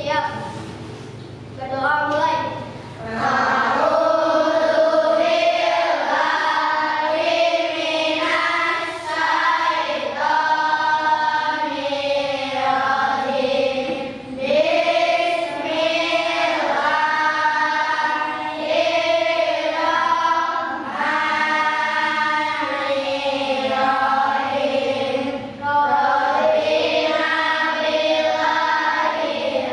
Siap. Berdoa mulai. Robbina billahi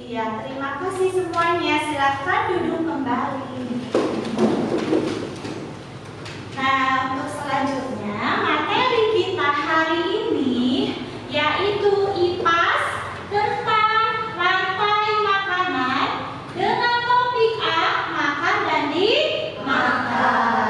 Iya, terima kasih semuanya. Silahkan duduk kembali. Nah, untuk selanjutnya materi kita hari ini yaitu IPAS tentang rantai makanan dengan topik A, makan dan dimakan.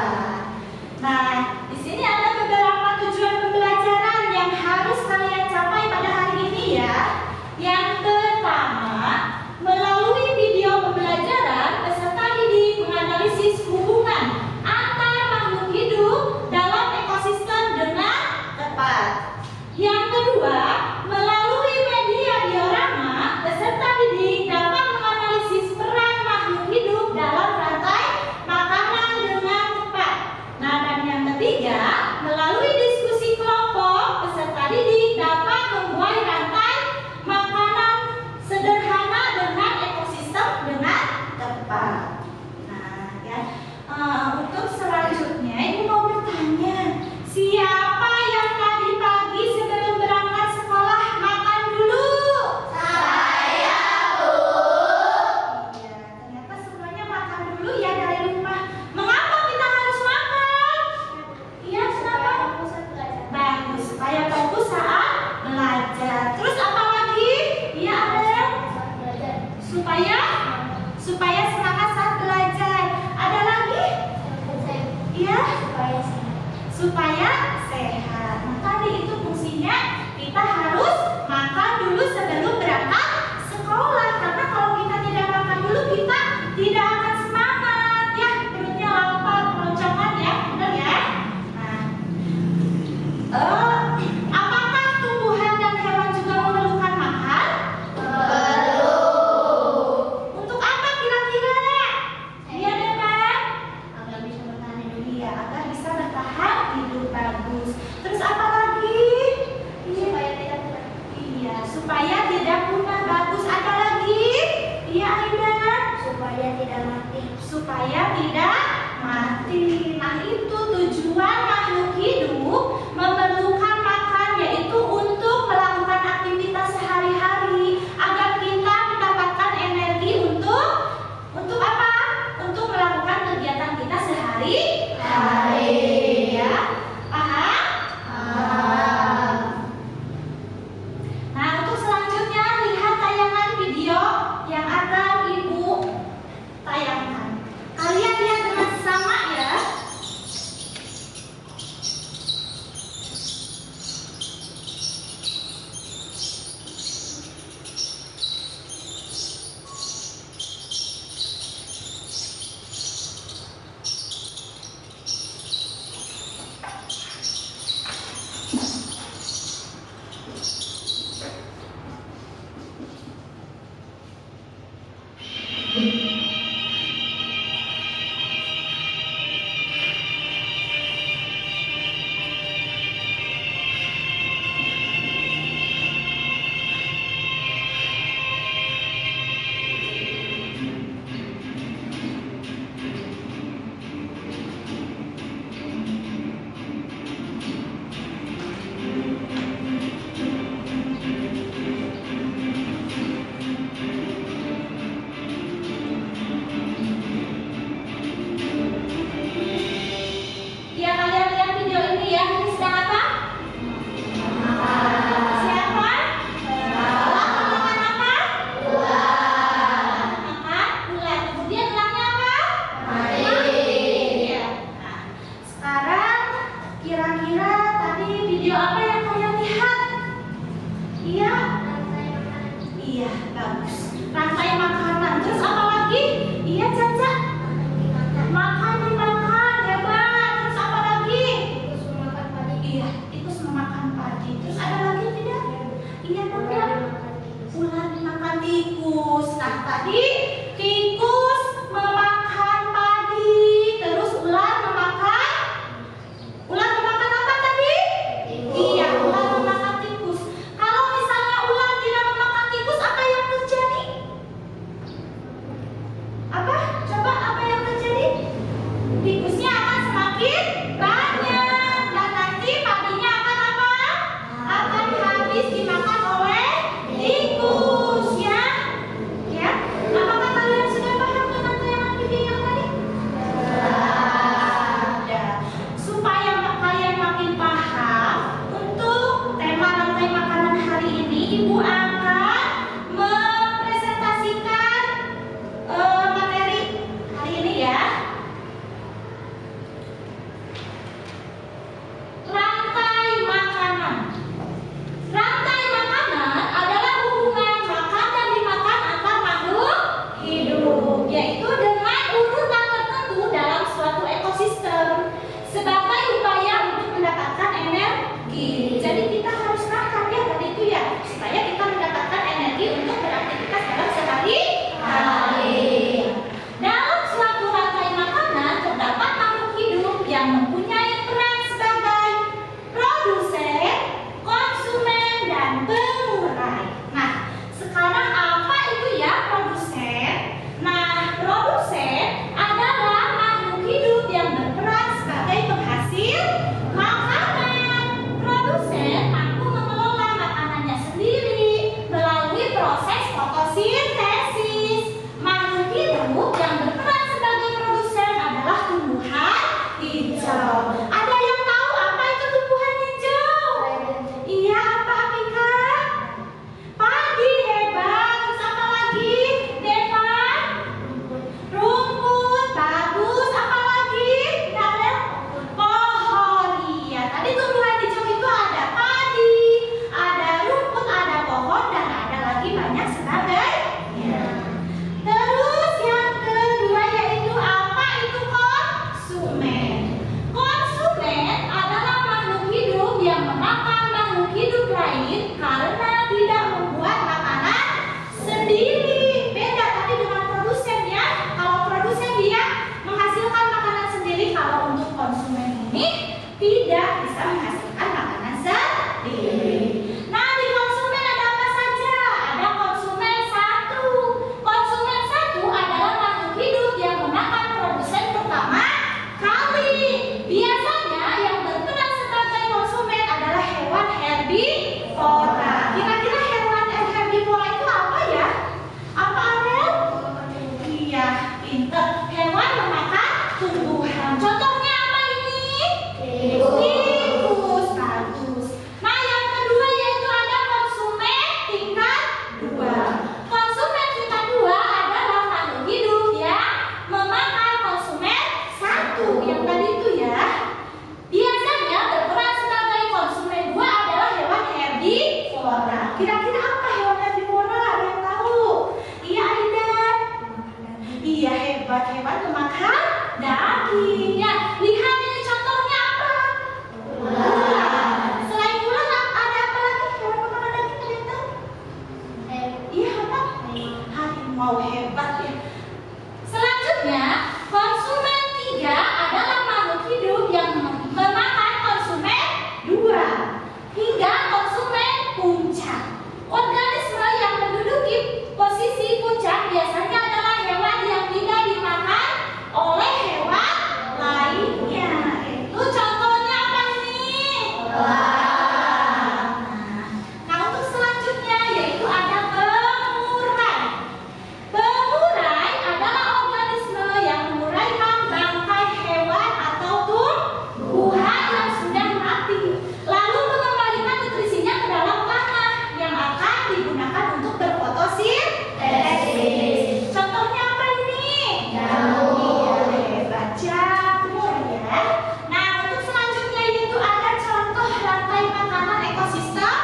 Nah, di sini ada beberapa tujuan pembelajaran yang harus kalian capai pada hari ini ya. Yang pertama, melalui video pembelajaran peserta didik menganalisis hubungan antar makhluk hidup dalam ekosistem dengan tepat. Yang kedua, melalui media diorama peserta didik dapat menganalisis peran makhluk hidup dalam rantai makanan dengan tepat. Nah, dan yang ketiga, melalui diskusi kelompok peserta didik dapat membuat rantai makanan sederhana dengan ekosistem dengan tepat. Nah, ya, untuk selanjutnya ibu mau bertanya, siapa yang tadi pagi sebelum berangkat sekolah makan dulu? Saya, Bu. Iya, ternyata semuanya makan dulu ya dari rumah. Mengapa kita harus makan? Iya, kenapa? Bagus, supaya fokus saat belajar. Terus apa lagi? Iya, ada. Supaya semangat saat belajar. Ada lagi? Iya, supaya sehat. Nah, tadi itu fungsinya kita harus makan dulu sebelum berangkat sekolah. Karena kalau kita tidak makan dulu, kita tidak akan semangat ya, perutnya lapar, keroncongan ya, benar ya? Nah, apakah tumbuhan dan hewan juga memerlukan makan? Untuk apa kira-kira? Iya deh, Pak. Agar bisa bertahan hidup. Iya, agar bisa bertahan hidup bagus. Terus apa lagi? Supaya tidak punah. Iya, supaya tidak punah. Bagus. Ada lagi? Iya, Aida. Supaya tidak mati. Supaya tidak mati. Nah, itu tujuan makhluk hidup memerlukan makan, yaitu untuk melakukan aktivitas sehari-hari agar kita mendapatkan energi untuk apa? Untuk melakukan kegiatan kita sehari-hari. Ya, paham? Nah, untuk selanjutnya lihat tayangan video yang akan Ibu tayangkan. Kalian lihat dengan sama ya. Ya, kalian lihat video ini ya. Ini sedang apa? Siapa? Makan apa? Makan ulat. Kemudian gelangnya apa? Iya. Nah, sekarang kira-kira tadi video apa yang kalian lihat? Iya? Iya, bagus. Rantai makanan. Terus apa lagi? Iya, Caca. Makan dimakan, hebat. Terus apa lagi? Iya, tikus memakan padi. Terus ada lagi tidak? Iya, tapi ular dimakan tikus. Nah, tadi tikus memakan padi. Terus ular memakan apa tadi? Iya, ular memakan tikus. Kalau misalnya ular tidak memakan tikus, apa yang terjadi? Apa? Coba apa yang terjadi? Tikusnya akan semakin banyak dan nanti padinya akan apa? Akan habis dimakan oleh tikus ya. mau hebat ya. Selanjutnya, konsumen 3 adalah makhluk hidup yang memakan konsumen 2 hingga konsumen puncak. Organisme yang menduduki posisi puncak biasanya adalah hewan yang tidak dimakan oleh hewan lainnya. Itu contohnya apa ini? Nah, untuk selanjutnya yaitu ada pengurai. Pengurai adalah organisme yang menguraikan bangkai hewan atau tumbuhan yang sudah mati, lalu mengembalikan nutrisinya ke dalam tanah yang akan digunakan untuk berfotosintesis. Contohnya apa ini? Jamur. Hebat, jamur ya. Nah, untuk selanjutnya itu ada contoh rantai makanan ekosistem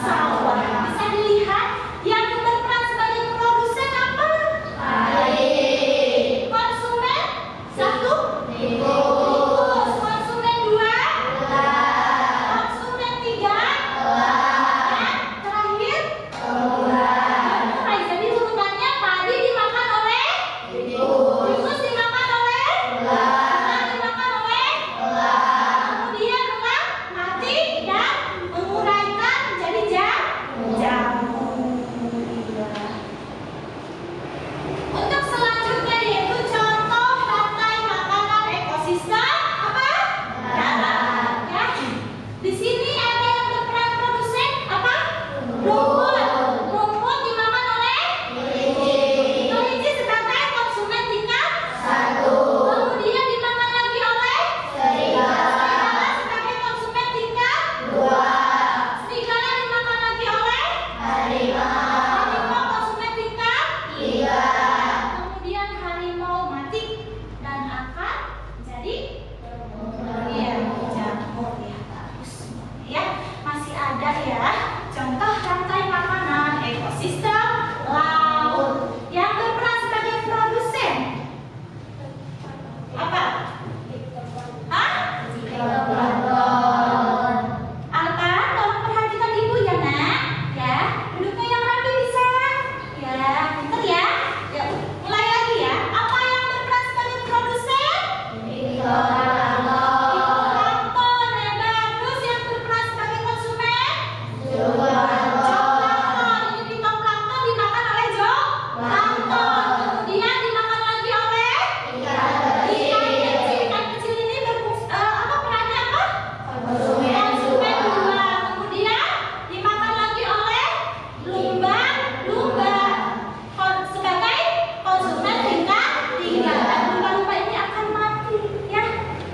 sawah. Bisa dilihat yang berperan sebagai produsen apa? Konsumen 1 tikus, konsumen 2 konsumen 3 dan terakhir pengurai. Jadi urutannya padi dimakan oleh tikus, dimakan oleh dimakan oleh kemudian ulang mati dan menguraikan menjadi jamur. Untuk selanjutnya yaitu contoh rantai makanan ekosistem apa? Darat. Ya. Di sini ada yang berperan produsen apa? Rumput. Rumput dimakan oleh kelinci sebagai konsumen tingkat 1. Kemudian dimakan lagi oleh serigala sebagai konsumen tingkat 2. Serigala dimakan lagi oleh harimau konsumen tingkat 3. Kemudian harimau mati dan akan menjadi jamur ya. Bagus ya. Masih ada ya contoh rantai makanan ekosistem laut yang berperan sebagai produsen apa? Apa? Tolong perhatikan ibu ya nak. Ya, duduknya yang rapi bisa. Ya, pintar ya. Ya, mulai lagi ya. Apa yang berperan sebagai produsen? Plankton, bagus. Yang berperan sebagai konsumen? Zooplankton. Ini fitoplankton dimakan oleh zooplankton. Kemudian dimakan lagi oleh ikan kecil. Ikan kecil ini apa perannya apa? Konsumen 2. Kemudian dimakan lagi oleh lumba-lumba sebagai konsumen tingkat 3. Dan lumba-lumba ini akan mati ya.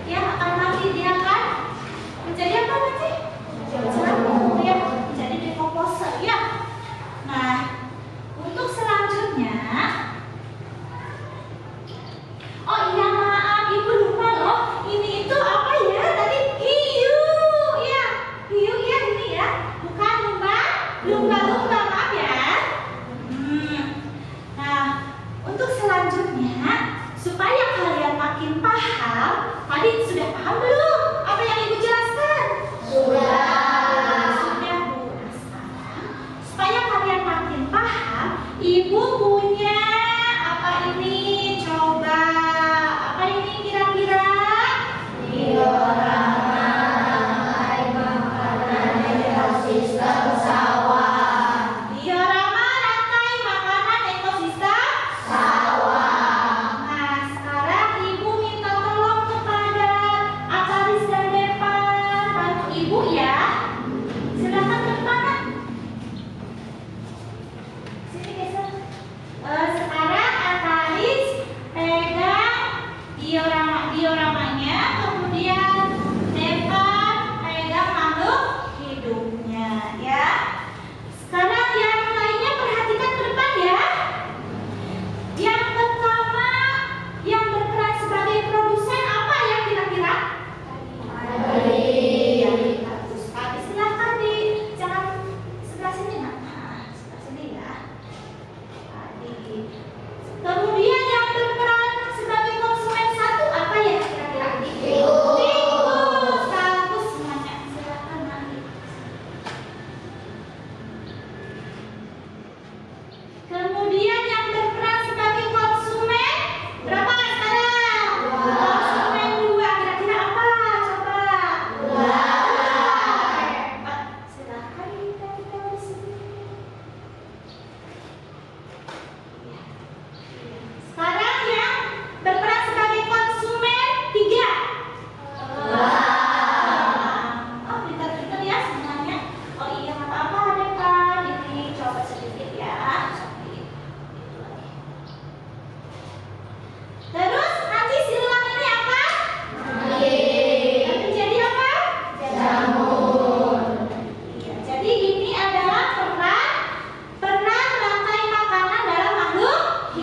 Ya, akan mati, dia akan menjadi apa nanti? Jamur ya, menjadi dekomposer ya. Nah, untuk selanjutnya oh iya maaf ibu lupa loh, ini itu apa ya tadi? Hiu ya, hiu ya ini ya, bukan lumba-lumba maaf ya. Nah, untuk selanjutnya supaya kalian makin paham, tadi sudah paham belum apa yang ibu jelaskan? Sudah Bu. Nah, sekarang supaya kalian makin paham, ibu punya apa ini? Coba apa ini kira-kira? Diorama rantai makanan ekosistem sawah. Diorama rantai makanan ekosistem sawah. Nah, sekarang ibu minta tolong kepada Akaris dan Depan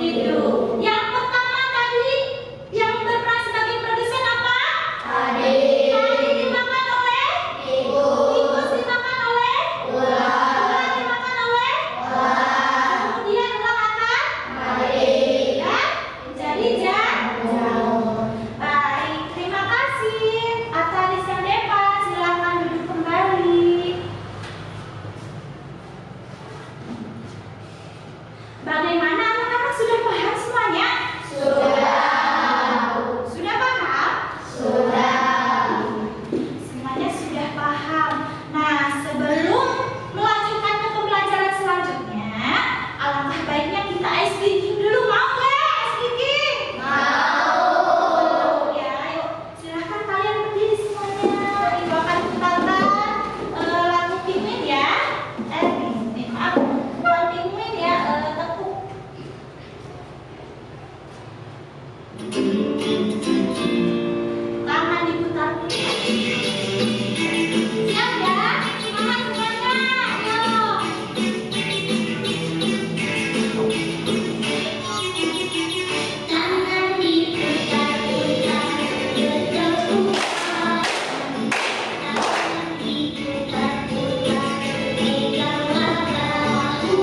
Itu. Yang pertama tadi yang berperan sebagai produsen apa? Tadi dimakan oleh tikus, dimakan oleh ular, dimakan oleh kemudian ular akan ya, jadi jamur. Baik, terima kasih atas yang depan. Silakan duduk kembali. Bagaimana anak-anak, sudah paham semuanya? Sudah paham? Semuanya sudah paham. Nah, sebelum melanjutkan ke pembelajaran selanjutnya, alangkah baiknya kita ice breaking dulu. Mau nggak ice breaking? Mau. Ya, ayo. Silahkan kalian berdiri semuanya. Ibu akan putarkan lagu Penguin ya. Maaf, bukan Penguin ya, tepuk. Tangan diputar dulu. Siap ya? Semangat semuanya. Ayo. Tangan diputar-putar, berdebar. Tangan diputar-putar, peganglah bahu.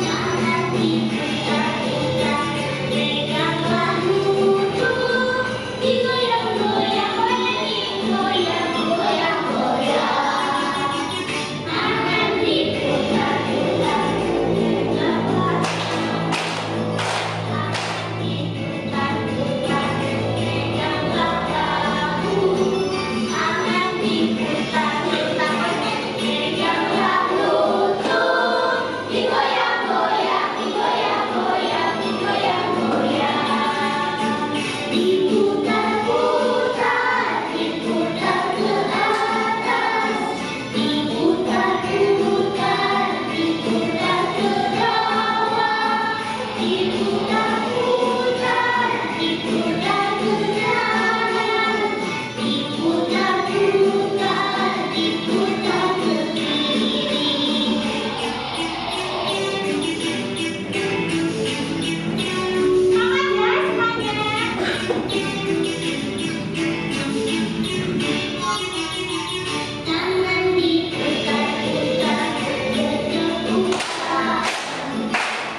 Tangan diputar-putar, peganglah lutut. Digoyang-goyang, goyang-goyang, goyang-goyang. Tangan diputar-putar, peganglah. Diputar-putar, peganglah bahu. Tangan diputar-putar, peganglah lutut. Digoyang-goyang, digoyang-goyang, digoyang-goyang. Diputar-putar, diputar ke atas. Diputar-putar, diputar ke bawah. Diputar-putar, diputar ke kanan. Diputar-putar, diputar ke kiri. Semangat ya semuanya. Tangan diputar-putar, berdebar.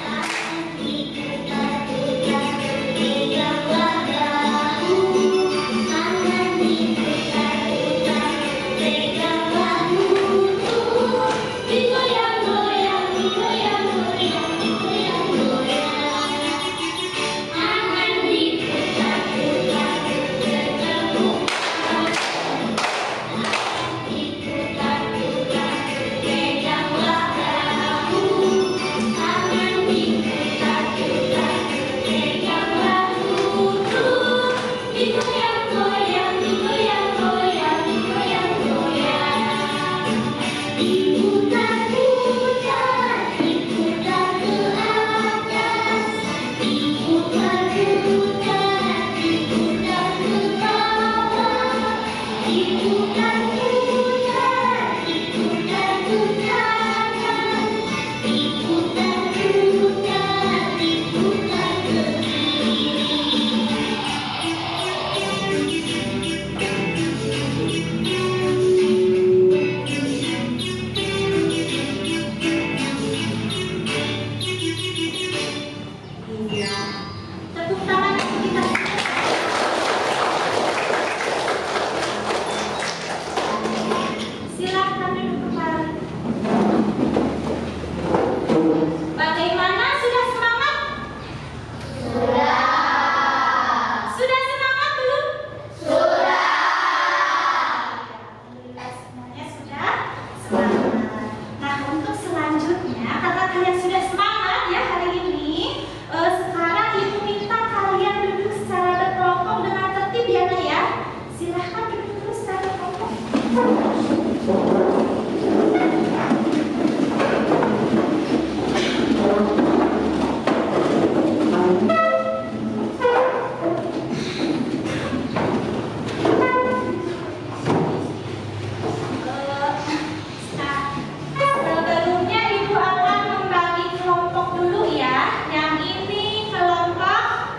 Tangan diputar-putar,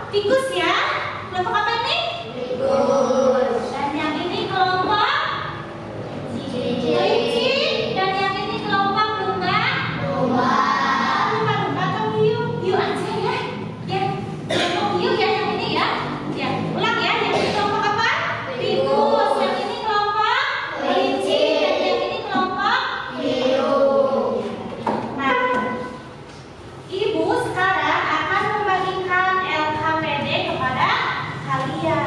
tikus ya. Kelompok apa ini? Tikus. Dan yang ini kelompok kelinci. Dan yang ini kelompok lumba. Lumba atau hiu? Hiu aja ya. Ya, kelompok hiu ya yang ini ya. Ya, ulang ya. Yang ini kelompok apa? Tikus. Yang ini kelompok kelinci. Dan yang ini kelompok Hiu. Nah, Ibu sekarang akan membagikan LKPD kepada kalian.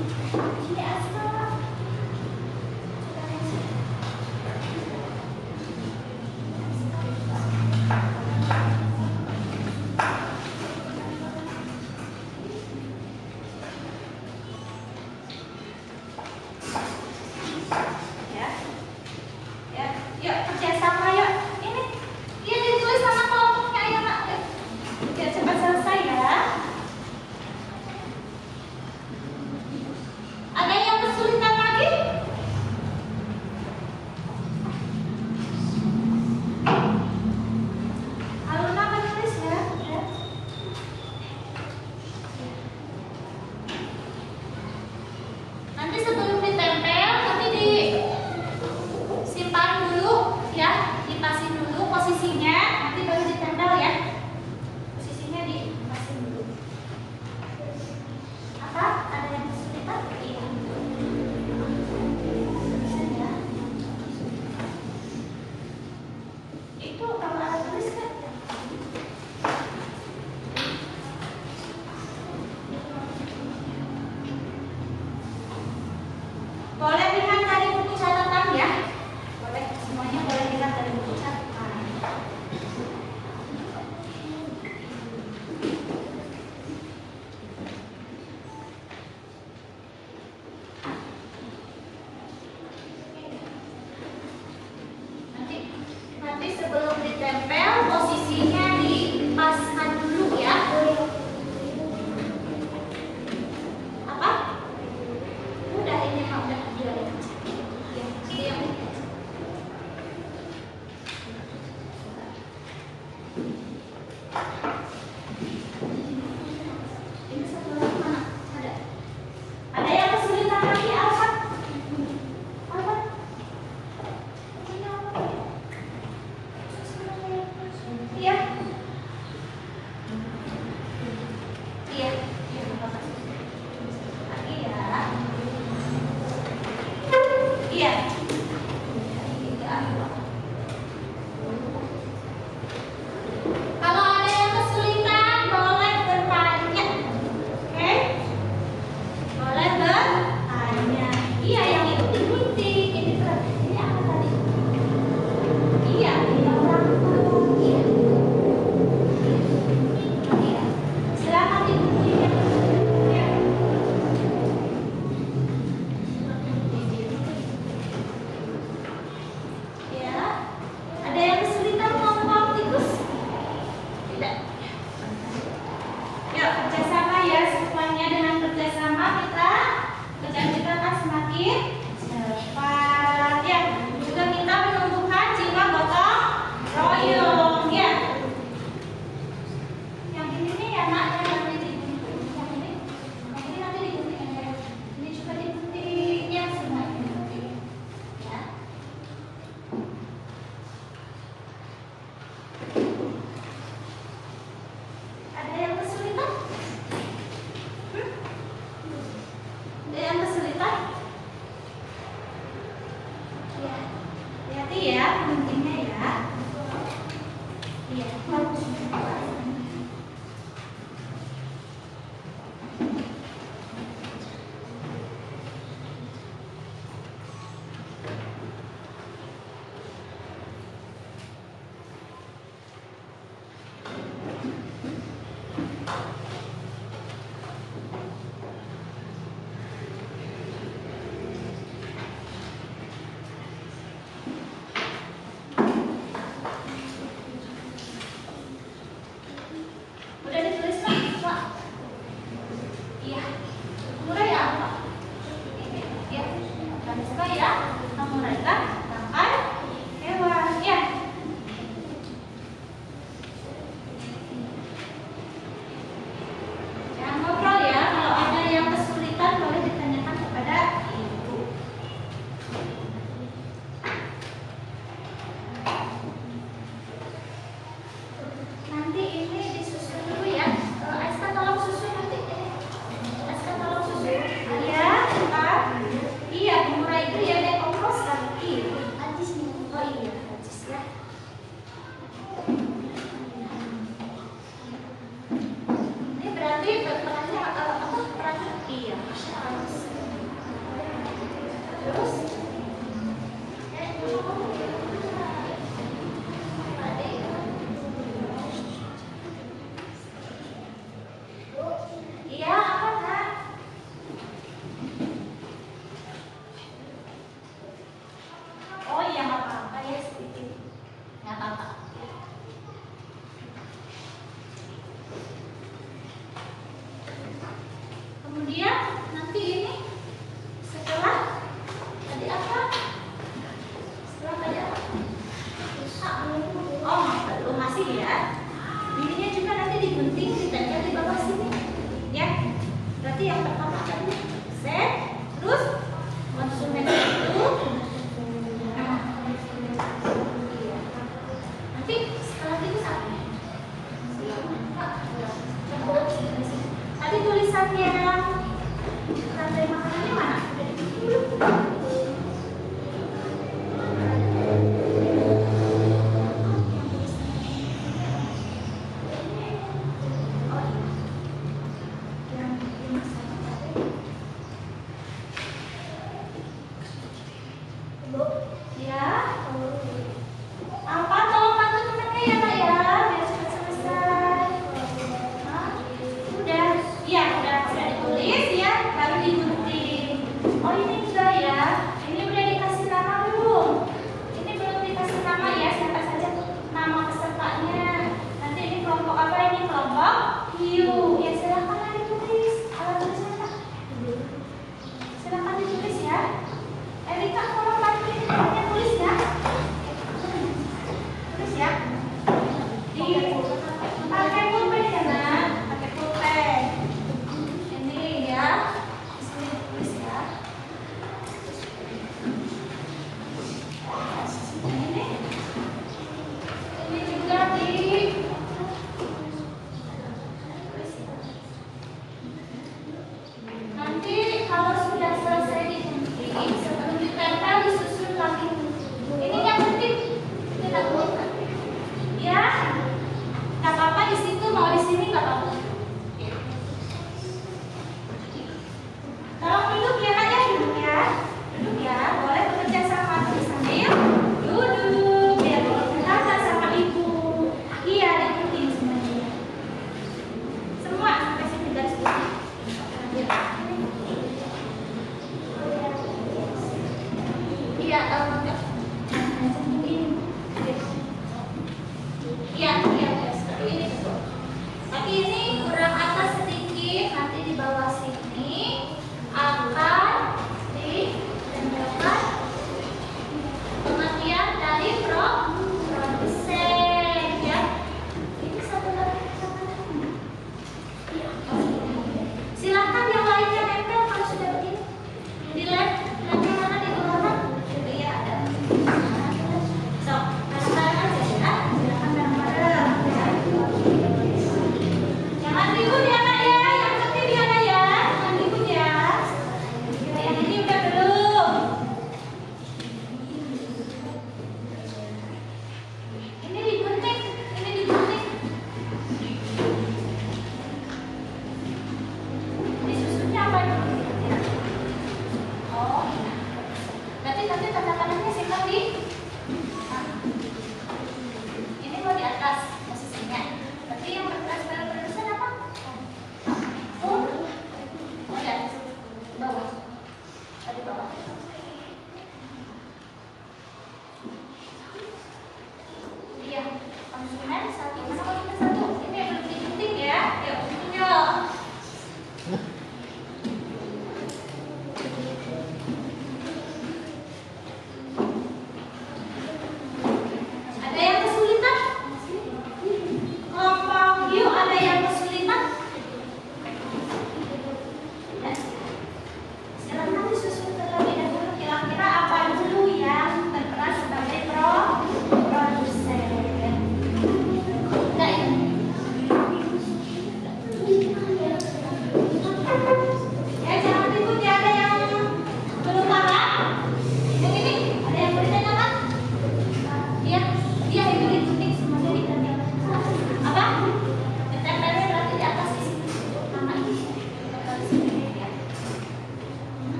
Sini Asma. Ya, ya, yuk kerjasama yuk. Ini, ya ditulis sama kelompoknya ya nak. Yuk. Biar cepat selesai ya. Ada yang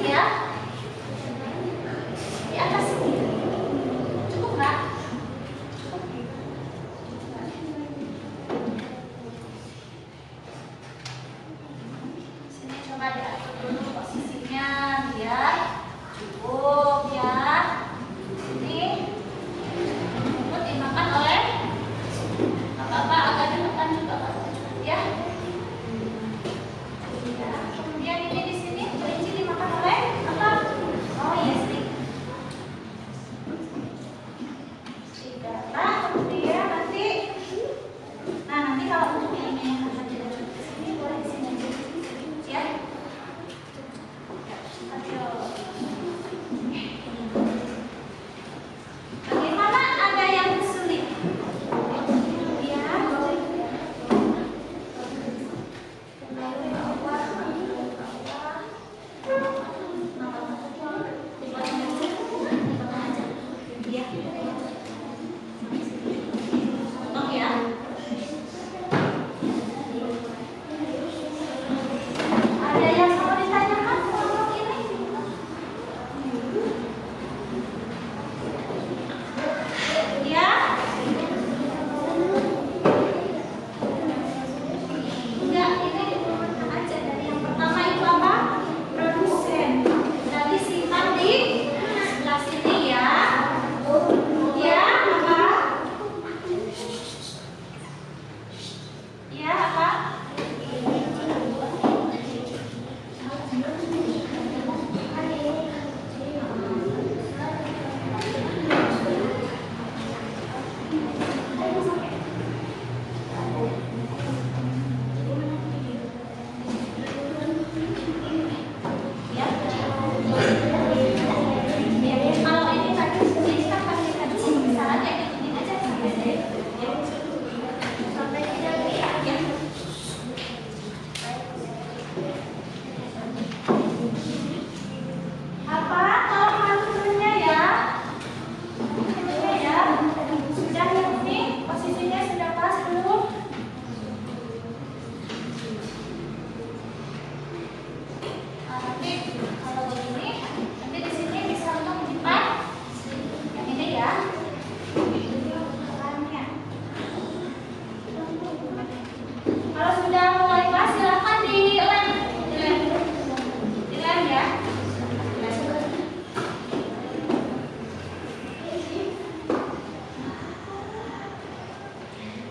ya. Di atas sini. Cukup nggak? Sini coba diatur dulu posisinya biar cukup ya. Ini rumput dimakan oleh Bapak agak depan juga ya. Ya, kemudian ini di sini kelinci dimakan oleh apa? Oh iya sih. Nah, kemudian nanti, nanti kalau untuk ini yang akan kita coba ke sini boleh di sini aja ya. Ayo. Bagaimana ada yang sulit? Ya. Ada yang mau ditanyakan kelompok ini? Ya? Enggak, ini diturunkan aja dari yang pertama itu apa? Produsen. Dari simpan di sebelah sini ya. Ya, apa? Ya, apa? Ya. Kalau ini tadi kan pakai kancing, misalnya kayak gini aja sampai deh. Ya. Sampai tidak lihat ya. Apa? Kalau manuvernya ya? Manuvernya ya? Sudah yang ini posisinya sudah pas belum? Nanti kalau begini, nanti di sini bisa untuk menyimpan yang ini ya. Kalau sudah mulai pas silakan dilem, dilem ya.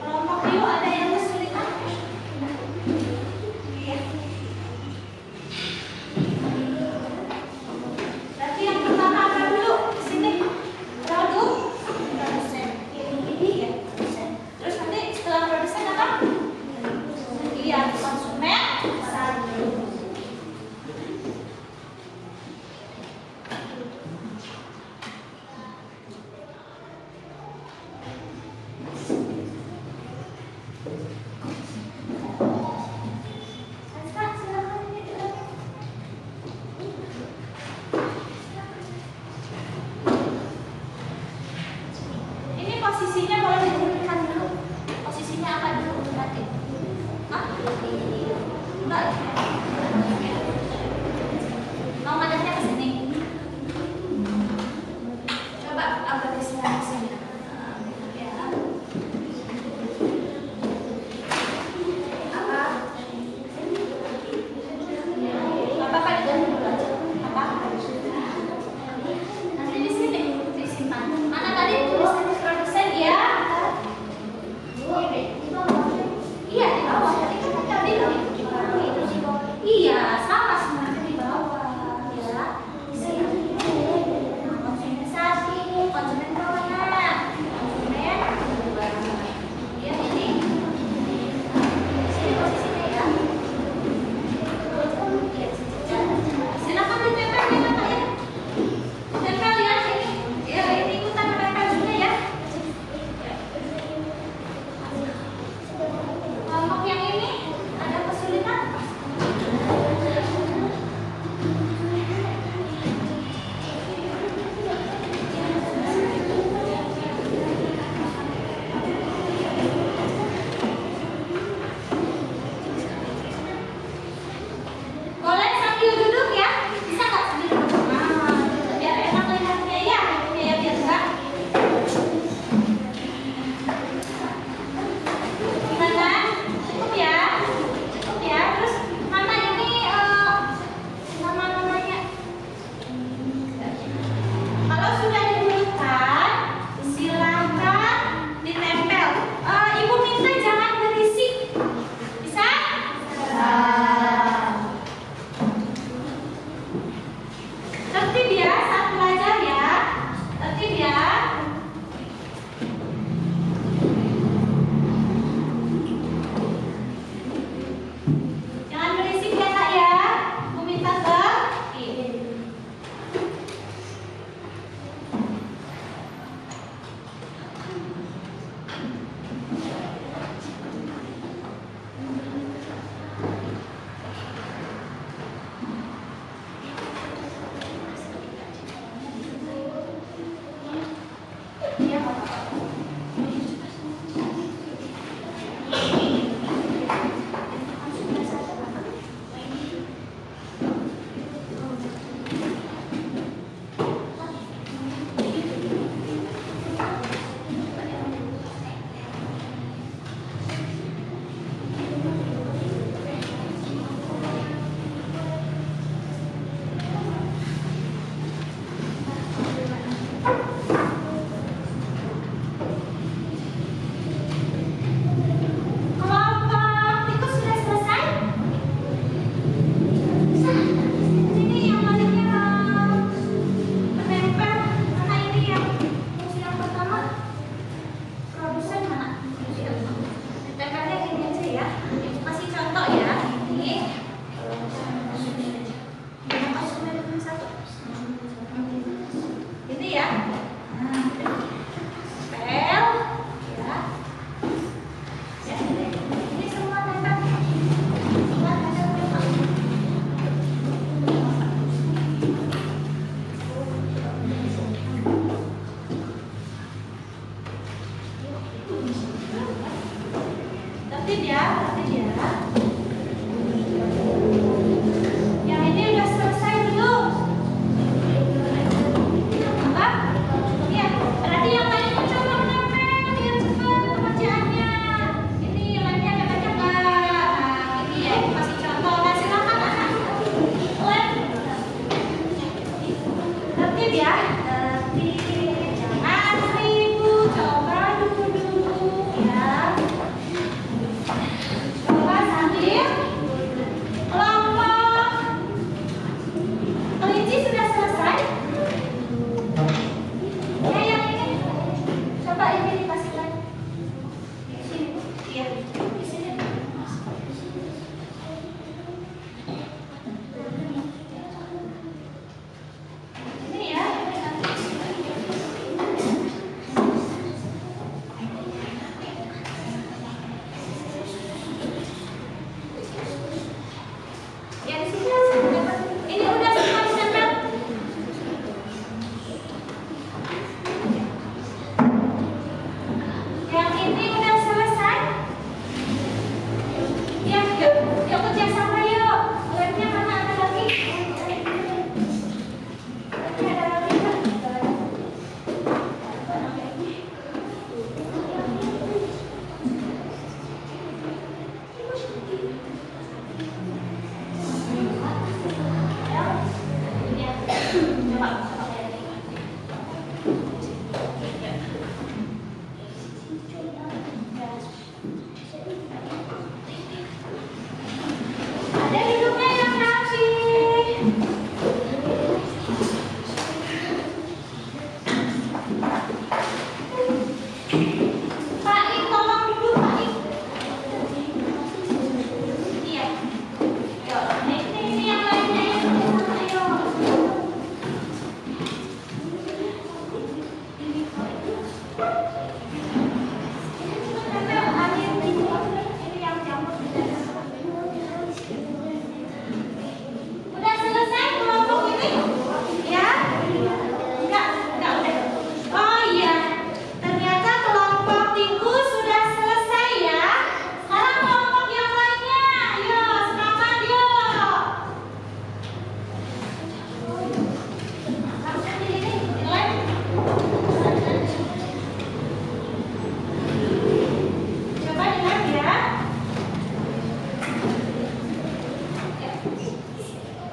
Kelompok yuk ada yang kesulitan? Iya. Berarti yang pertama apa dulu? Di sini produsen. Ini ya produsen. Terus nanti setelah produsen apa? Iya, konsumen satu. Kak, silakan ini dilem. Ini posisinya boleh diturunkan dulu. Posisinya apa dulu nanti? Hah? Enggak. Mau madahnya ke sini. Coba agak di sini. Ya. Apa? Apa dulu aja. Apa? Nanti di sini disimpan. Mana tadi tulisannya produsen ya? Iya di bawah. Tadi kan tadi itu di bawah. Ada duduknya yang rapi. Pak Ik, tolong duduk Pak Ik. Iya. Yuk, ini yang lainnya ya. Ayo. Udah selesai kelompok ini? Ya? Enggak udah. Oh iya, ternyata kelompok tikus sudah selesai ya. Sekarang kelompok yang lainnya, ayo semangat yuk. Langsung di sini, lem. Coba dilem ya.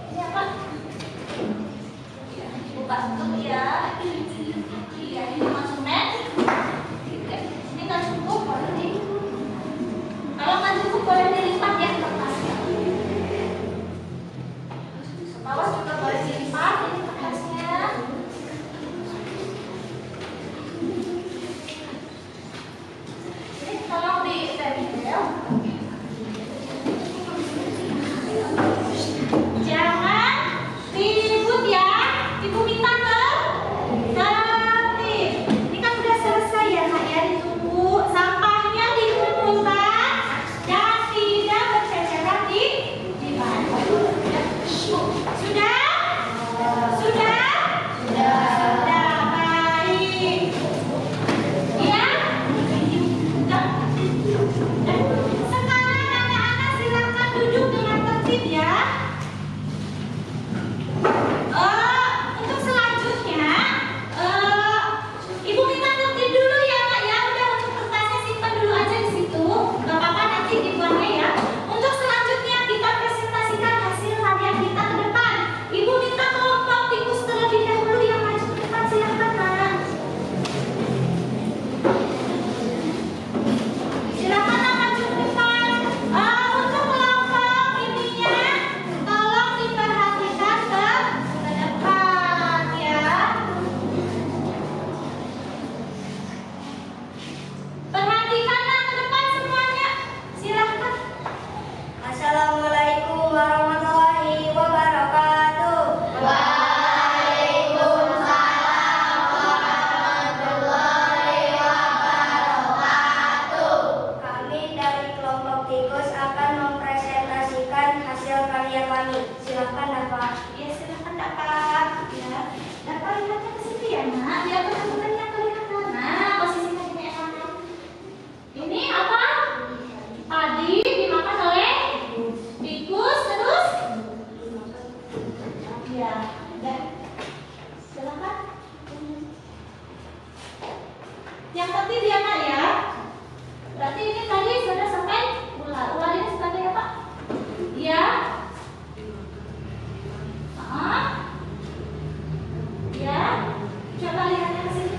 Ini apa? Buka tutup ya. Iya, ini langsung net. Ini nggak cukup, boleh di. Kalau nggak cukup boleh dilipat ya kertasnya. Awas juga boleh dilipat ini kertasnya. Ini tolong di tempel. Jangan ribut ya. Ibu minta tertib. Ini kan udah selesai ya Nak ya, ditunggu sampahnya dikumpulkan dan tidak berceceran di bangku. Sudah? Sudah? Sudah baik. Ya? Sekarang anak-anak silakan duduk dengan tertib ya. Untuk selanjutnya, Ibu minta tertib dulu ya Kak ya. Udah, untuk kertasnya simpan dulu aja di situ. Gak apa-apa, nanti dibuangnya ya. Untuk selanjutnya kita presentasikan hasil harian kita ke depan. Ibu minta kelompok tikus terlebih dahulu yang maju ke depan, silakan Nak. Silakan Nak maju ke depan. Untuk kelompok ininya, tolong diperhatikan ke depan ya. Perhatikan Nak ke depan semuanya. Silakan. Assalamualaikum warahmatullahi wabarakatuh. Waalaikumsalam warahmatullahi wabarakatuh. Kami dari kelompok tikus akan mempresentasikan hasil karya kami. Silakan Bapak. Ya silakan Dapat. Ya, Dapat lihatnya ke situ ya Nak. Biar teman-temannya kelihatan. Nah, posisinya gini enak. Ini apa? Padi dimakan oleh tikus terus. Ya, udah. Silakan. Yang penting dia Nak ya. Berarti ini tadi sudah sampai ular. Ular ini sebagai apa? Ya. Ya. Coba lihatnya ke sini.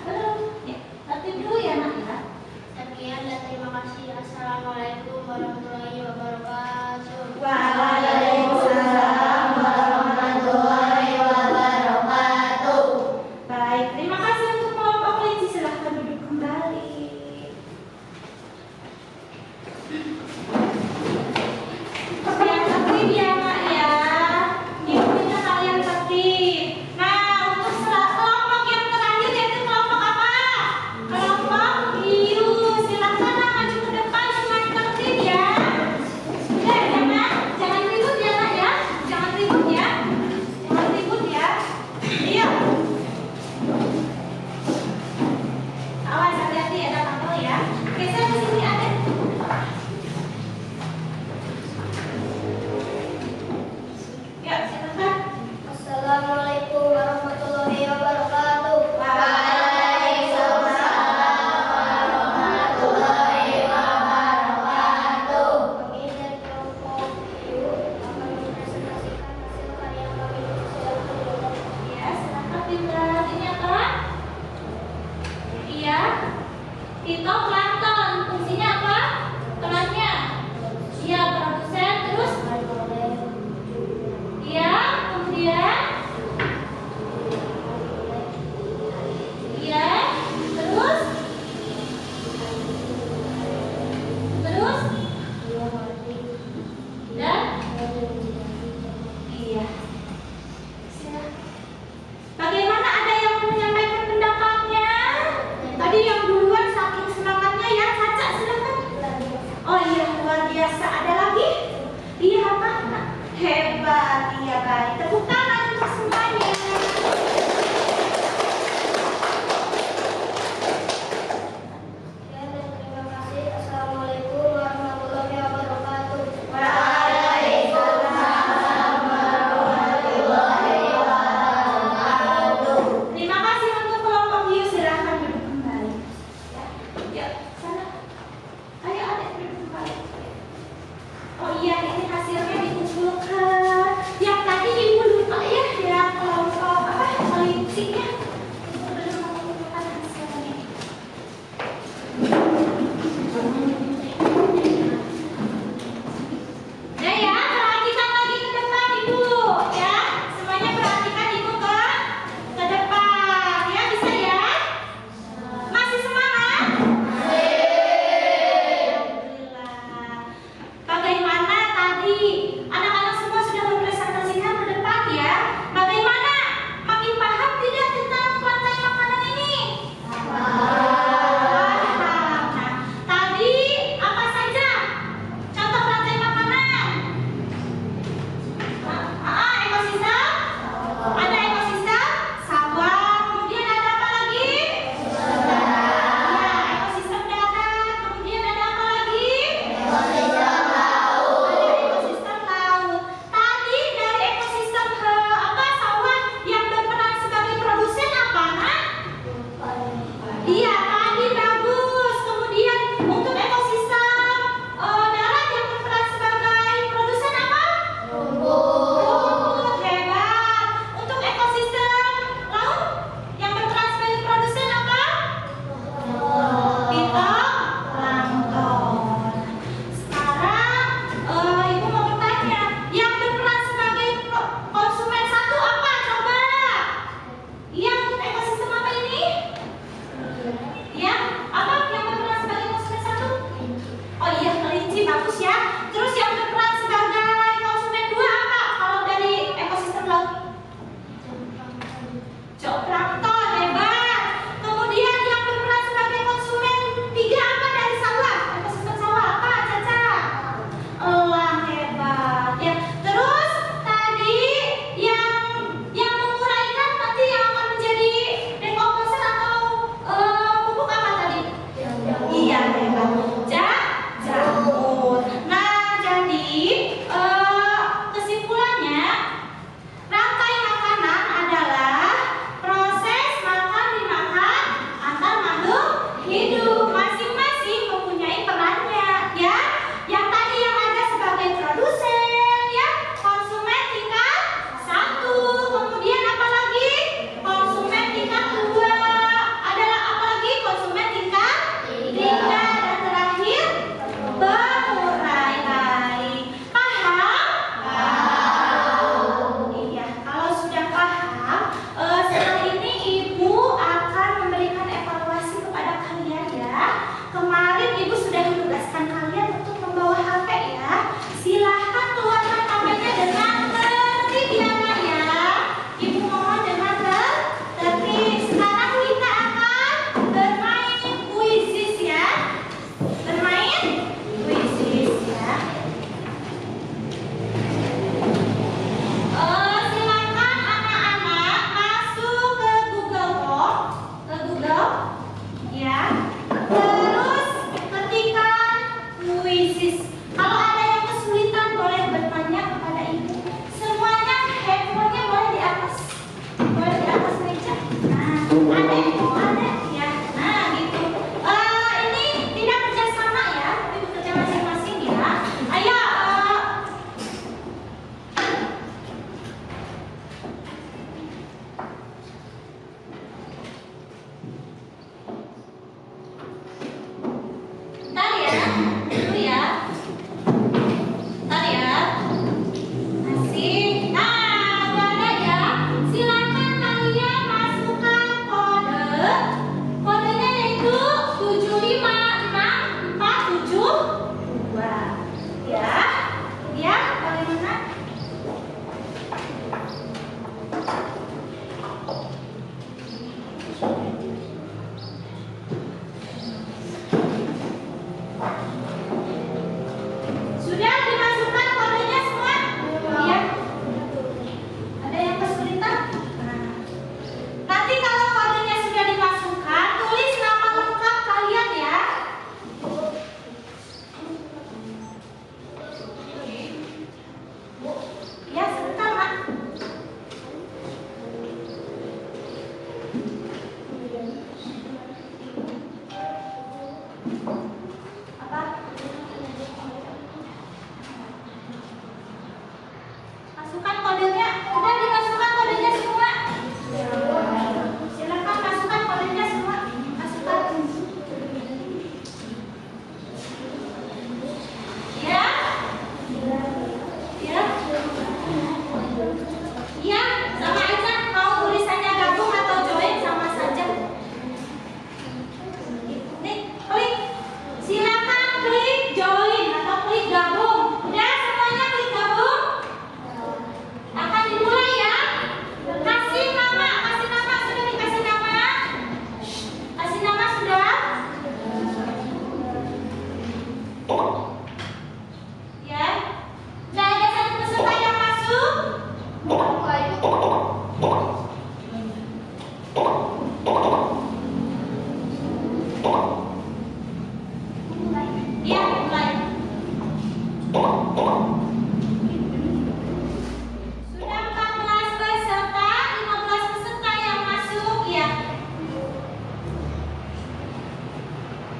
Belum. Ya, tertib dulu ya nak ya. Sekian dan terima kasih. Assalamualaikum warahmatullahi wabarakatuh. Waalaikumsalam warahmatullahi wabarakatuh. Baik, terima kasih untuk kelompok kelinci. Silahkan duduk kembali. Yang tertib ya nak ya. Ibunya kalian tertib. Nah, untuk kelompok yang terakhir yaitu kelompok apa? Kelompok biru. Silahkan nak maju ke depan semuanya tertib ya. Jangan ribut ya nak ya. Jangan ribut ya. Jangan ribut ya. Iya. Awas hati-hati ada kabel ya. Geser ke sini ada. Ya, silakan. Assalamualaikum warahmatullahi wabarakatuh. Kami dari kelompok biru akan mempresentasikan hasil karya kami. Silakan. Ya, silakan Bimber. Ini apa? Iya. Fitoplankton. Fungsinya apa? Perannya? Iya, produsen. Terus? Iya, kemudian? Iya. Terus? Terus? Dan? Iya. Silakan. Bagaimana, ada yang mau menyampaikan pendapatnya? Tadi yang duluan saking semangatnya ya, Caca silakan. Oh iya, luar biasa. Ada lagi? Iya mana? Hebat, iya baik. Tepuk tangan untuk semuanya. Sekian dan terima kasih. Assalamualaikum warahmatullahi wabarakatuh. Terima kasih untuk kelompok biru. Silahkan duduk kembali. Ya, sana. Ayo adik duduk kembali. Oh iya, ini hasilnya dikumpulkan. Yang tadi ibu lupa ya, yang kelompok apa? Kelincinya. Ibu belum mengumpulkan hasilnya. Nah ya, perhatikan lagi ke depan ibu, ya. Semuanya perhatikan ibu ke depan, ya bisa ya? Masih semangat? Alhamdulillah. Bagaimana tadi? Anak-anak semua sudah mempresentasikan ke depan ya. Bagaimana? Makin paham tidak tentang rantai makanan ini? Paham. Nah, tadi apa saja contoh rantai makanan? Ekosistem? Ada ekosistem? Sawah. Kemudian ada apa lagi? Ya, ekosistem darat. Kemudian ada apa lagi? Ada ekosistem laut. Tadi dari ekosistem sawah yang berperan sebagai produsen apa, Nak? Iya, tadi bagus. Kemudian untuk ekosistem darat yang berperan sebagai produsen apa? Rumput. Hebat. Untuk ekosistem laut yang berperan sebagai produsen apa? Fitoplankton. Sekarang ibu mau bertanya, yang berperan sebagai konsumen satu apa? Coba. Iya, untuk ekosistem apa ini?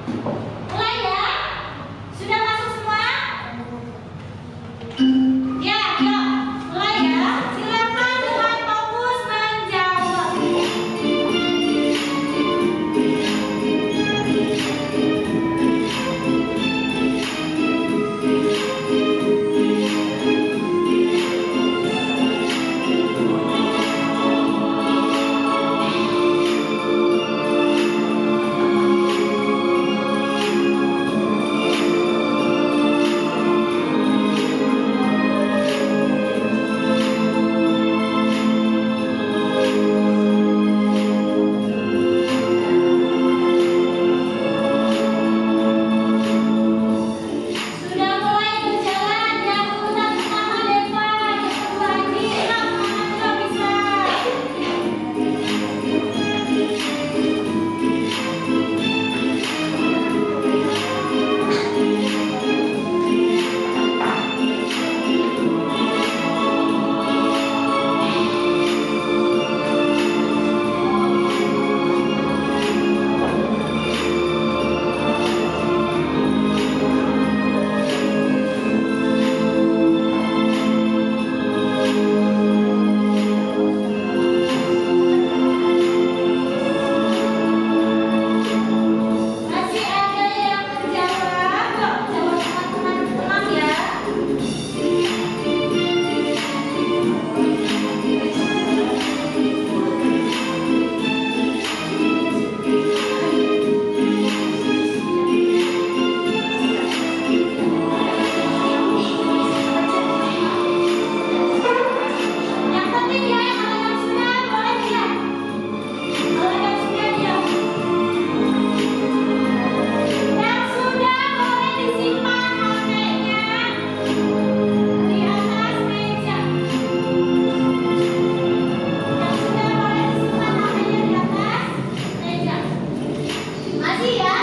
Mulai ya. Sudah masuk semua? Ya, yuk. Mulai ya. Silakan dengan fokus menjawab. Sudah mulai berjalan yang urutan pertama Deva, yang kedua Jiram, sudah bisa. Masih ada yang menjawab, kok jawab teman-teman ya. Yang penting ya, kalau yang sudah boleh diam. Kalau yang sudah diam. Yang sudah boleh disimpan HP-nya di atas meja. Yang sudah boleh disimpan HP-nya di atas meja. Masih ya?